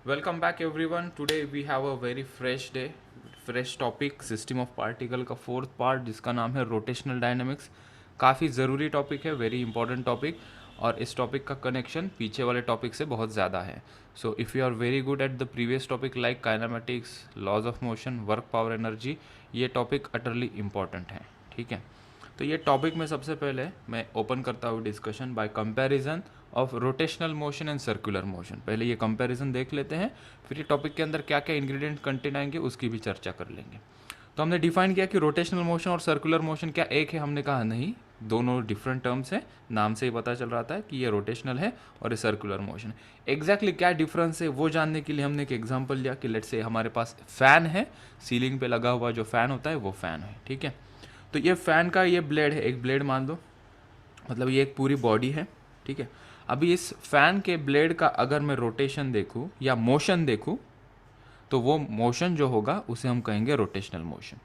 Welcome back everyone. Today we have a very fresh day, fresh topic system of particle का fourth part जिसका नाम है rotational dynamics. काफ़ी ज़रूरी topic है, वेरी इंपॉर्टेंट टॉपिक, और इस टॉपिक का कनेक्शन पीछे वाले टॉपिक से बहुत ज़्यादा है। So if you are very good at the previous topic like kinematics, laws of motion, work power energy, ये टॉपिक अटरली इम्पॉर्टेंट है। ठीक है, तो ये टॉपिक में सबसे पहले मैं ओपन करता हूँ discussion bye comparison of rotational motion and circular motion. पहले ये कंपैरिजन देख लेते हैं, फिर ये टॉपिक के अंदर क्या क्या इंग्रेडिएंट कंटेन आएंगे उसकी भी चर्चा कर लेंगे। तो हमने डिफाइन किया कि रोटेशनल मोशन और सर्कुलर मोशन क्या एक है, हमने कहा नहीं, दोनों डिफरेंट टर्म्स हैं। नाम से ही पता चल रहा था कि ये रोटेशनल है और ये सर्कुलर मोशन है। एग्जैक्टली क्या डिफरेंस है वो जानने के लिए हमने एक एग्जांपल लिया कि लेट्स से हमारे पास फ़ैन है, सीलिंग पे लगा हुआ जो फ़ैन होता है वो फ़ैन है। ठीक है, तो ये फ़ैन का ये ब्लेड है, एक ब्लेड मान लो, मतलब ये एक पूरी बॉडी है। ठीक है, अभी इस फैन के ब्लेड का अगर मैं रोटेशन देखूँ या मोशन देखूँ तो वो मोशन जो होगा उसे हम कहेंगे रोटेशनल मोशन।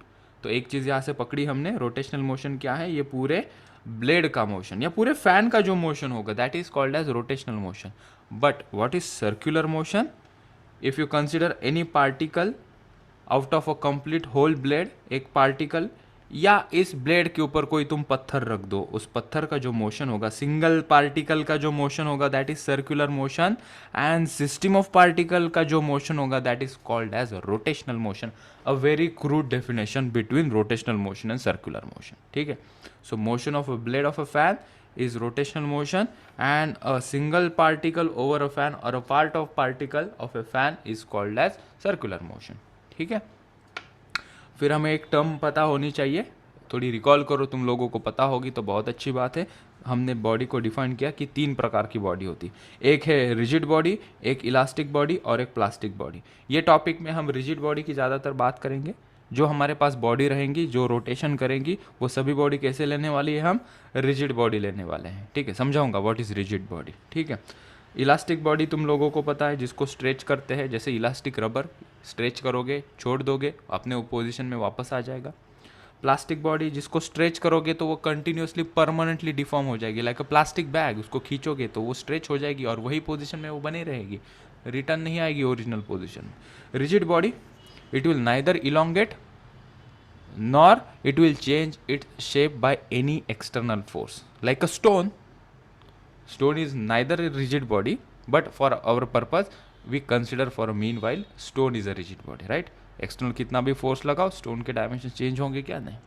तो एक चीज़ यहाँ से पकड़ी हमने, रोटेशनल मोशन क्या है, ये पूरे ब्लेड का मोशन या पूरे फैन का जो मोशन होगा that is called as rotational motion. But what is circular motion? If you consider any particle out of a complete whole blade, एक पार्टिकल या इस ब्लेड के ऊपर कोई तुम पत्थर रख दो, उस पत्थर का जो मोशन होगा, सिंगल पार्टिकल का जो मोशन होगा that is circular motion, and system of particle का जो मोशन होगा that is called as rotational motion. A very crude definition between rotational motion and circular motion. ठीक है, so motion of a blade of a fan is rotational motion and a single particle over a fan or a part of particle of a fan is called as circular motion। ठीक है, फिर हमें एक term पता होनी चाहिए, थोड़ी recall करो, तुम लोगों को पता होगी तो बहुत अच्छी बात है। हमने बॉडी को डिफाइन किया कि तीन प्रकार की बॉडी होती, एक है रिजिड बॉडी, एक इलास्टिक बॉडी और एक प्लास्टिक बॉडी। ये टॉपिक में हम रिजिड बॉडी की ज़्यादातर बात करेंगे। जो हमारे पास बॉडी रहेंगी जो रोटेशन करेंगी वो सभी बॉडी कैसे लेने वाली है, हम रिजिड बॉडी लेने वाले हैं। ठीक है, समझाऊंगा व्हाट इज़ रिजिड बॉडी। ठीक है, इलास्टिक बॉडी तुम लोगों को पता है, जिसको स्ट्रेच करते हैं, जैसे इलास्टिक रबर, स्ट्रेच करोगे छोड़ दोगे अपने पोजीशन में वापस आ जाएगा। प्लास्टिक बॉडी जिसको स्ट्रेच करोगे तो वो कंटिन्यूसली परमानेंटली डिफॉर्म हो जाएगी, लाइक अ प्लास्टिक बैग, उसको खींचोगे तो वो स्ट्रेच हो जाएगी और वही पोजीशन में वो बनी रहेगी, रिटर्न नहीं आएगी ओरिजिनल पोजीशन में। Rigid body, it will neither elongate nor it will change its shape by any external force, like a stone. Stone is neither a rigid body, but for our purpose we consider for a meanwhile stone is a rigid body, right? External कितना भी force लगाओ stone के dimension change होंगे क्या? नहीं।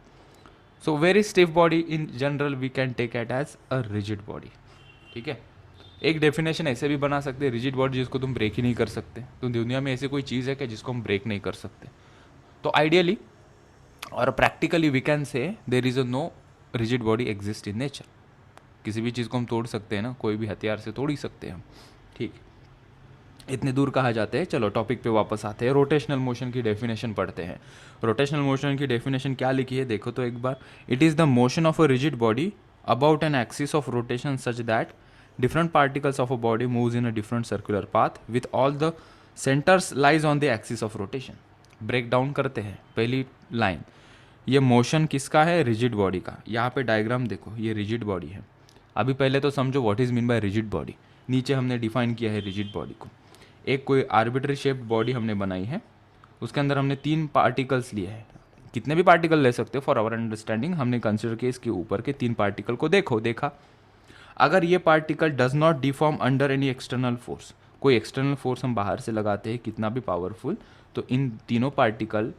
So very stiff body in general we can take it as a rigid body. ठीक है, एक डेफिनेशन ऐसे भी बना सकते हैं, रिजिड बॉडी जिसको तुम ब्रेक ही नहीं कर सकते। तो दुनिया में ऐसी कोई चीज़ है क्या जिसको हम ब्रेक नहीं कर सकते? तो आइडियली और practically we can say there is a no rigid body exist in nature. किसी भी चीज़ को हम तोड़ सकते हैं ना, कोई भी हथियार से तोड़ ही सकते हैं हम। ठीक, इतने दूर कहा जाते हैं। चलो टॉपिक पे वापस आते हैं, रोटेशनल मोशन की डेफिनेशन पढ़ते हैं। रोटेशनल मोशन की डेफिनेशन क्या लिखी है देखो तो एक बार, it is the motion of a rigid body about an axis of rotation such that different particles of a body moves in a different circular path with all the centers lies on the axis of rotation। Break down करते हैं पहली line, ये motion किसका है? Rigid body का। यहाँ पे diagram देखो, ये रिजिड बॉडी है। अभी पहले तो समझो what is mean bye rigid body. नीचे हमने डिफाइन किया है रिजिड बॉडी को, एक कोई आर्बिट्री शेप्ड बॉडी हमने बनाई है, उसके अंदर हमने तीन पार्टिकल्स लिए हैं। कितने भी पार्टिकल ले सकते हो फॉर आवर अंडरस्टैंडिंग, हमने कंसिडर किया इसके ऊपर के तीन पार्टिकल को। देखा अगर ये particle does not deform under any external force, कोई एक्सटर्नल फोर्स हम बाहर से लगाते हैं कितना भी पावरफुल, तो इन तीनों पार्टिकल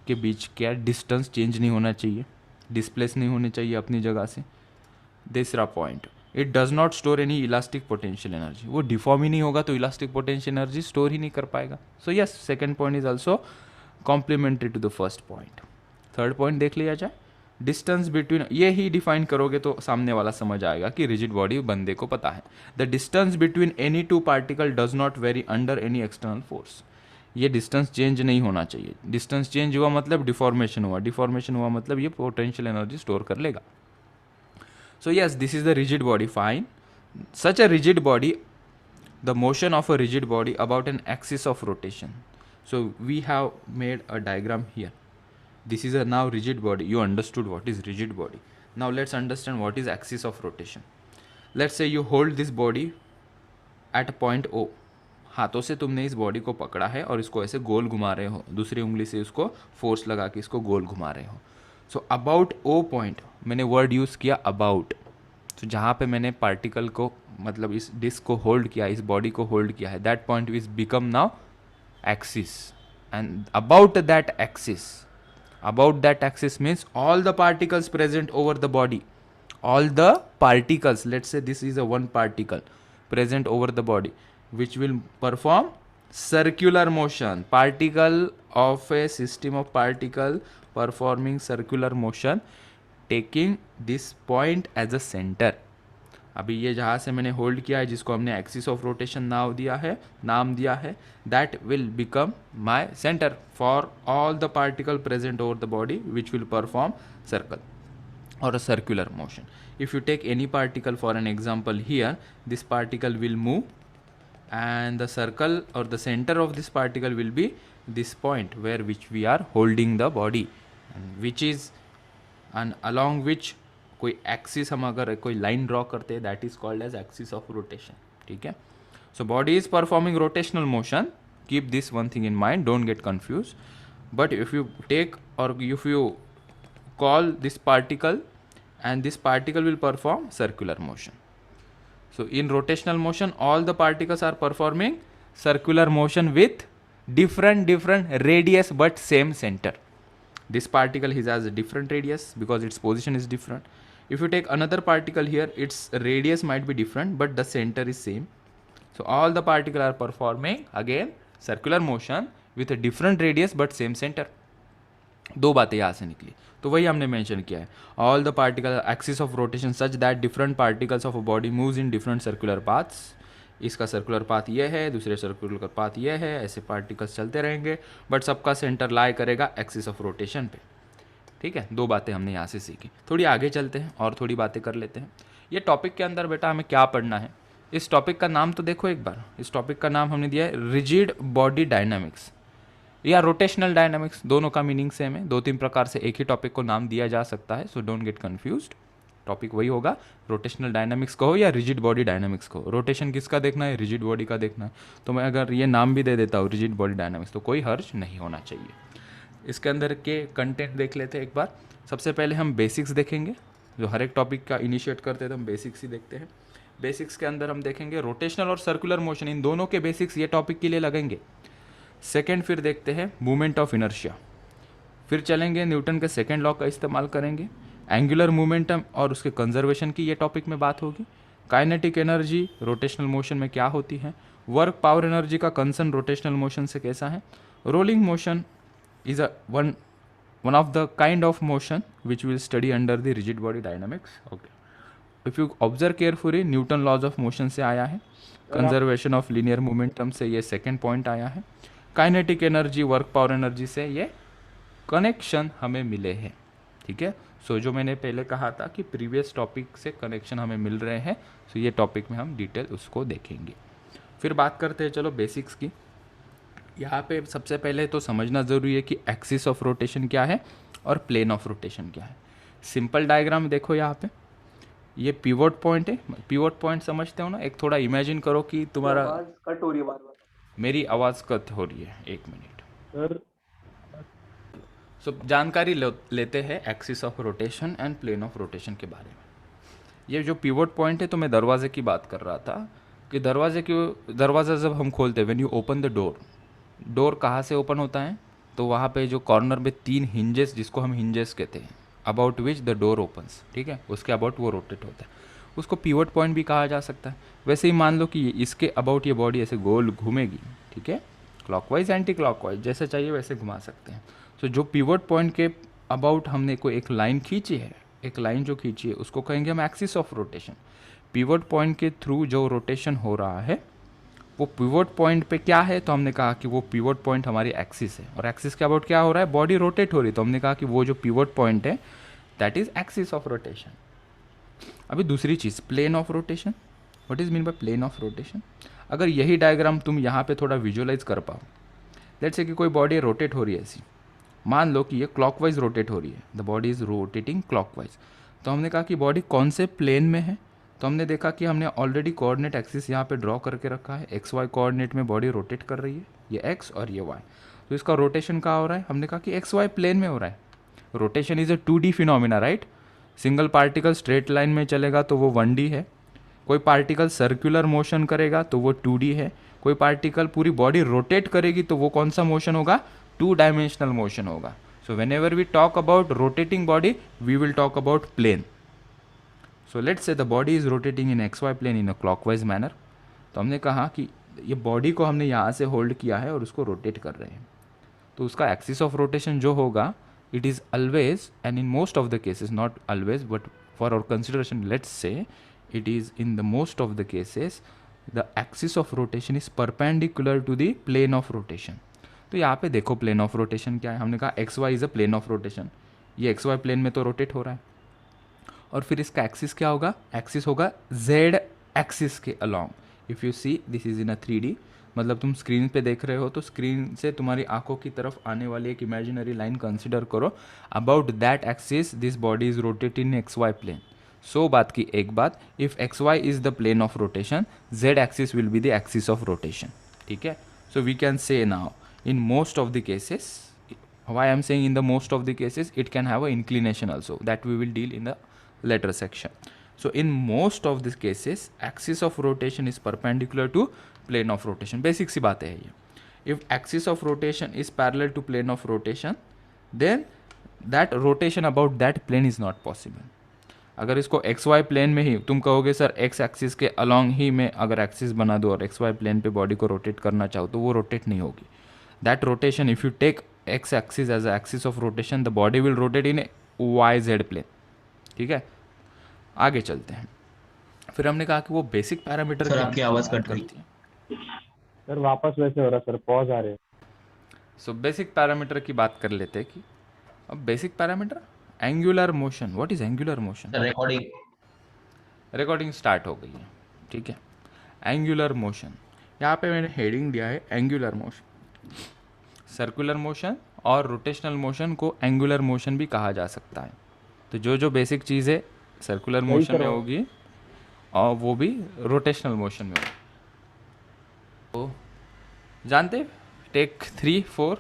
के बीच क्या डिस्टेंस चेंज नहीं होना चाहिए, डिस्प्लेस नहीं होने चाहिए अपनी जगह से। दूसरा point, it does not store any elastic potential energy, वो डिफॉर्म ही नहीं होगा तो इलास्टिक पोटेंशियल एनर्जी स्टोर ही नहीं कर पाएगा। So yes, second point is also complementary to the first point. Third point देख लिया जाए, डिस्टेंस बिटवीन, ये ही डिफाइन करोगे तो सामने वाला समझ आएगा कि रिजिड बॉडी बंदे को पता है। The distance between any two particle does not very under any external force, ये डिस्टेंस चेंज नहीं होना चाहिए। डिस्टेंस चेंज हुआ मतलब डिफॉर्मेशन हुआ, डिफॉर्मेशन हुआ मतलब ये पोटेंशियल एनर्जी स्टोर कर लेगा। So yes, this is the rigid body, fine. Such a rigid body, the motion of a rigid body about an axis of rotation. So we have made a diagram here. This is a now rigid body. You understood what is rigid body. Now let's understand what is axis of rotation. Let's say you hold this body at a point O. हाथों से तुमने इस body को पकड़ा है और इसको ऐसे गोल घुमा रहे हो, दूसरी उंगली से इसको फोर्स लगा के इसको गोल घुमा रहे हो। सो अबाउट ओ पॉइंट मैंने वर्ड यूज़ किया अबाउट। तो जहाँ पे मैंने पार्टिकल को मतलब इस डिस्क को होल्ड किया, इस बॉडी को होल्ड किया है, that point is become now axis. And about that axis means all the particles present over the body, all the particles, let's say this is a one particle present over the body which will perform circular motion. Particle of a system of particle performing circular motion taking this point as a center. अभी ये जहाँ से मैंने hold किया है, जिसको हमने axis of rotation नाम दिया है, that will become my centre for all the particle present over the body which will perform circle or a circular motion. If you take any particle for an example here, this particle will move and the circle or the center of this particle will be this point where which we are holding the body, and which is and along which कोई axis हम अगर कोई line draw करते हैं, that is called as axis of rotation. ठीक है. So body is performing rotational motion. Keep this one thing in mind, don't get confuse. But if you take और if you call this particle and this particle will perform circular motion. So in rotational motion all the particles are performing circular motion with different radius but same center. This particle has a different radius because its position is different. If you take another particle here, its radius might be different but the center is same. So all the particles are performing again circular motion with a different radius but same center. दो बातें यहाँ से निकली, तो वही हमने mention किया है. All the particle axis of rotation such that different particles of a body moves in different circular paths. इसका सर्कुलर पाथ ये है, दूसरे सर्कुलर पाथ ये है, ऐसे पार्टिकल्स चलते रहेंगे बट सबका सेंटर लाई करेगा एक्सिस ऑफ रोटेशन पे. ठीक है. दो बातें हमने यहाँ से सीखी. थोड़ी आगे चलते हैं और थोड़ी बातें कर लेते हैं. ये टॉपिक के अंदर बेटा हमें क्या पढ़ना है, इस टॉपिक का नाम तो देखो एक बार. इस टॉपिक का नाम हमने दिया है रिजिड बॉडी डायनामिक्स या रोटेशनल डायनामिक्स. दोनों का मीनिंग सेम है. दो तीन प्रकार से एक ही टॉपिक को नाम दिया जा सकता है. So don't get confused. Topic वही होगा, रोटेशनल डायनामिक्स कहो या रिजिड बॉडी डायनामिक्स कहो. रोटेशन किसका देखना है, रिजिड बॉडी का देखना है. तो मैं अगर ये नाम भी दे देता हूँ रिजिड बॉडी डायनामिक्स तो कोई हर्ज नहीं होना चाहिए. इसके अंदर के कंटेंट देख लेते हैं एक बार. सबसे पहले हम बेसिक्स देखेंगे. जो हर एक टॉपिक का इनिशिएट करते हैं तो हम बेसिक्स ही देखते हैं. बेसिक्स के अंदर हम देखेंगे रोटेशनल और सर्कुलर मोशन, इन दोनों के बेसिक्स ये टॉपिक के लिए लगेंगे. सेकेंड फिर देखते हैं मूवमेंट ऑफ इनर्शिया. फिर चलेंगे न्यूटन के सेकेंड लॉ का इस्तेमाल करेंगे. एंगुलर मोमेंटम और उसके कंजर्वेशन की ये टॉपिक में बात होगी. काइनेटिक एनर्जी रोटेशनल मोशन में क्या होती है. वर्क पावर एनर्जी का कंसर्न रोटेशनल मोशन से कैसा है. Rolling motion is one of the kind of motion which will study under the rigid body dynamics. Okay. If you observe carefully, Newton laws of motion से आया है, conservation of linear momentum से ये second point आया है, kinetic energy work power energy से ये connection हमें मिले हैं. ठीक है. सो जो मैंने पहले कहा था कि प्रीवियस टॉपिक से कनेक्शन हमें मिल रहे हैं, सो ये टॉपिक में हम डिटेल उसको देखेंगे. फिर बात करते हैं चलो बेसिक्स की. यहाँ पे सबसे पहले तो समझना ज़रूरी है कि एक्सिस ऑफ रोटेशन क्या है और प्लेन ऑफ रोटेशन क्या है. सिंपल डायग्राम देखो. यहाँ पे ये पिवोट पॉइंट है. पिवोट पॉइंट समझते हो ना. एक थोड़ा इमेजिन करो कि तुम्हारा कट हो रही है बार बार. मेरी आवाज़ कट हो रही है. एक मिनट सर. सो जानकारी लेते हैं axis of rotation and plane of rotation के बारे में. ये जो पिवोट पॉइंट है, तो मैं दरवाजे की बात कर रहा था कि दरवाज़ा जब हम खोलते हैं, when you open the door कहाँ से ओपन होता है, तो वहाँ पे जो कॉर्नर में तीन हिंजेस, जिसको हम हिंजेस कहते हैं, about which the door opens. ठीक है. उसके अबाउट वो रोटेट होता है. उसको पिवट पॉइंट भी कहा जा सकता है. वैसे ही मान लो कि इसके अबाउट ये बॉडी ऐसे गोल घूमेगी. ठीक है. क्लॉकवाइज एंटी क्लॉकवाइज जैसे चाहिए वैसे घुमा सकते हैं. तो जो पिवट पॉइंट के अबाउट हमने कोई एक लाइन खींची है, एक लाइन जो खींची है उसको कहेंगे हम axis of rotation. Pivot point के थ्रू जो रोटेशन हो रहा है वो पिवट पॉइंट पे क्या है, तो हमने कहा कि वो पिवट पॉइंट हमारी एक्सिस है. और एक्सिस के अबाउट क्या हो रहा है, बॉडी रोटेट हो रही है. तो हमने कहा कि वो जो पिवट पॉइंट है that is axis of rotation. अभी दूसरी चीज़, plane of rotation. What is mean by plane of rotation. अगर यही डायग्राम तुम यहाँ पे थोड़ा विजुअलाइज कर पाओ, लेट्स से कि कोई बॉडी रोटेट हो रही है ऐसी, मान लो कि ये क्लॉकवाइज रोटेट हो रही है, the body is rotating clockwise. तो हमने कहा कि बॉडी कौन से प्लेन में है, तो हमने देखा कि हमने ऑलरेडी कोऑर्डिनेट एक्सिस यहाँ पे ड्रॉ करके रखा है, एक्स वाई कोऑर्डिनेट में बॉडी रोटेट कर रही है, ये एक्स और ये वाई। तो इसका रोटेशन कहाँ हो रहा है, हमने कहा कि एक्स वाई प्लेन में हो रहा है। Rotation is a 2D phenomena, right. Single particle straight line में चलेगा तो वो 1D है, कोई पार्टिकल सर्कुलर मोशन करेगा तो वो 2D है, कोई पार्टिकल पूरी बॉडी रोटेट करेगी तो वो कौन सा मोशन होगा, 2 डायमेंशनल मोशन होगा। So whenever we talk about rotating body we will talk about plane. So let's say the body is rotating in X Y plane in a clockwise manner. तो हमने कहा कि ये body को हमने यहाँ से होल्ड किया है और उसको रोटेट कर रहे हैं, तो उसका एक्सिस ऑफ रोटेशन जो होगा it is always, and in most of the cases, not always but for our consideration, let's say it is in the most of the cases, the axis of rotation is perpendicular to the plane of rotation. तो यहाँ पे देखो plane of rotation क्या है, हमने कहा X Y is a plane of rotation, ये X Y plane में तो रोटेट हो रहा है। और फिर इसका एक्सिस क्या होगा, एक्सिस होगा जेड एक्सिस के along. If you see this is in a 3D, मतलब तुम स्क्रीन पे देख रहे हो तो स्क्रीन से तुम्हारी आंखों की तरफ आने वाली एक इमेजिनरी लाइन कंसिडर करो, about that axis this body is rotate in X Y plane. So बात की एक बात, if X Y is the plane of rotation, Z axis will be the axis of rotation, ठीक है। So we can say now in most of the cases, why I am saying in the most of the cases, it can have a inclination also, that we will deal in the later section. So in most of these cases axis of rotation is perpendicular to plane of rotation. Basic सी बात है ये. If axis of rotation is parallel to plane of rotation, then that rotation about that plane is not possible. अगर इसको x Y plane में ही तुम कहोगे sir X axis के अलॉन्ग ही मैं अगर एक्सिस बना दो और एक्स वाई प्लेन पे बॉडी को रोटेट करना चाहो तो वो रोटेट नहीं होगी। That rotation if you take X axis as a axis of rotation, the body will rotate in Y Z plane, ठीक है। आगे चलते हैं। फिर हमने कहा कि वो बेसिक पैरामीटर सर आपकी आवाज़ कट रही करती है। सर वापस वैसे हो रहा सर, पॉज आ रहे हैं। सो बेसिक पैरामीटर की बात कर लेते हैं कि अब basic parameter angular motion. What is angular motion? Recording start हो गई है, ठीक है। एंगुलर मोशन, यहाँ पे मैंने हेडिंग दिया है एंगुलर मोशन। सर्कुलर मोशन और रोटेशनल मोशन को एंगुलर मोशन भी कहा जा सकता है। तो जो जो बेसिक चीज़ें सर्कुलर मोशन में होगी और वो भी रोटेशनल मोशन में होगी। तो जानते, टेक 3-4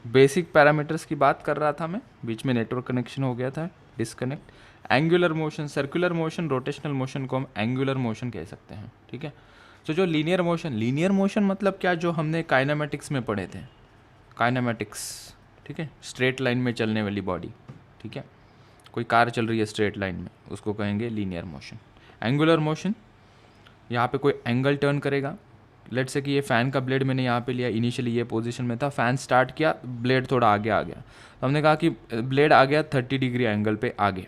बेसिक पैरामीटर्स की बात कर रहा था मैं, बीच में नेटवर्क कनेक्शन हो गया था, disconnect. Angular motion, circular motion, rotational motion को हम एंगुलर मोशन कह सकते हैं, ठीक है। तो जो लीनियर मोशन मतलब क्या, जो हमने काइनेमेटिक्स में पढ़े थे, काइनेमेटिक्स, ठीक है, स्ट्रेट लाइन में चलने वाली बॉडी, ठीक है। कोई कार चल रही है स्ट्रेट लाइन में, उसको कहेंगे लीनियर मोशन। एंगुलर मोशन, यहाँ पे कोई एंगल टर्न करेगा। लेट से कि ये फ़ैन का ब्लेड मैंने यहाँ पे लिया, इनिशियली ये पोजीशन में था, फ़ैन स्टार्ट किया, ब्लेड थोड़ा आगे आ गया, तो हमने कहा कि ब्लेड आ गया 30 डिग्री एंगल पे आगे।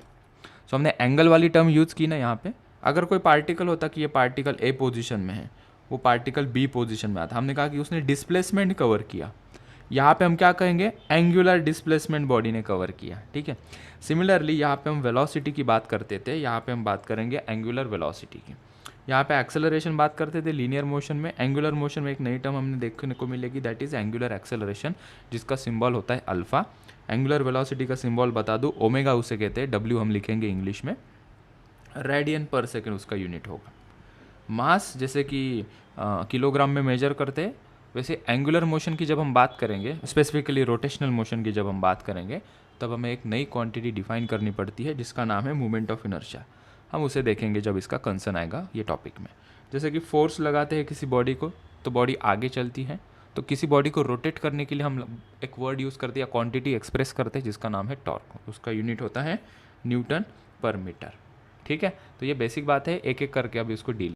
सो हमने एंगल वाली टर्म यूज़ की ना यहाँ पे। अगर कोई पार्टिकल होता कि ये पार्टिकल ए पोजीशन में है, वो पार्टिकल बी पोजीशन में आता, हमने कहा कि उसने डिस्प्लेसमेंट कवर किया, यहाँ पे हम क्या कहेंगे, एंगुलर डिस्प्लेसमेंट बॉडी ने कवर किया, ठीक है। सिमिलरली यहाँ पे हम वेलोसिटी की बात करते थे, यहाँ पे हम बात करेंगे एंगुलर वेलोसिटी की। यहाँ पे एक्सेलरेशन बात करते थे लीनियर मोशन में। एंगुलर मोशन में एक नई टर्म हमने देखने को मिलेगी, दैट इज़ एंगुलर एक्सेलरेशन, जिसका सिंबल होता है अल्फा। एंगुलर वेलोसिटी का सिंबल बता दूँ, ओमेगा उसे कहते हैं, डब्ल्यू हम लिखेंगे इंग्लिश में, रेडियन पर सेकेंड उसका यूनिट होगा। मास जैसे कि किलोग्राम में मेजर करते हैं, वैसे एंगुलर मोशन की जब हम बात करेंगे, स्पेसिफिकली रोटेशनल मोशन की जब हम बात करेंगे, तब हमें एक नई क्वांटिटी डिफाइन करनी पड़ती है जिसका नाम है मोमेंट ऑफ इनर्शिया। हम उसे देखेंगे जब इसका कंसर्न आएगा ये टॉपिक में। जैसे कि फोर्स लगाते हैं किसी बॉडी को तो बॉडी आगे चलती है, तो किसी बॉडी को रोटेट करने के लिए हम एक वर्ड यूज़ करते हैं या क्वांटिटी एक्सप्रेस करते हैं जिसका नाम है टॉर्क। उसका यूनिट होता है न्यूटन पर मीटर, ठीक है। तो ये बेसिक बात है, एक एक करके अब इसको डील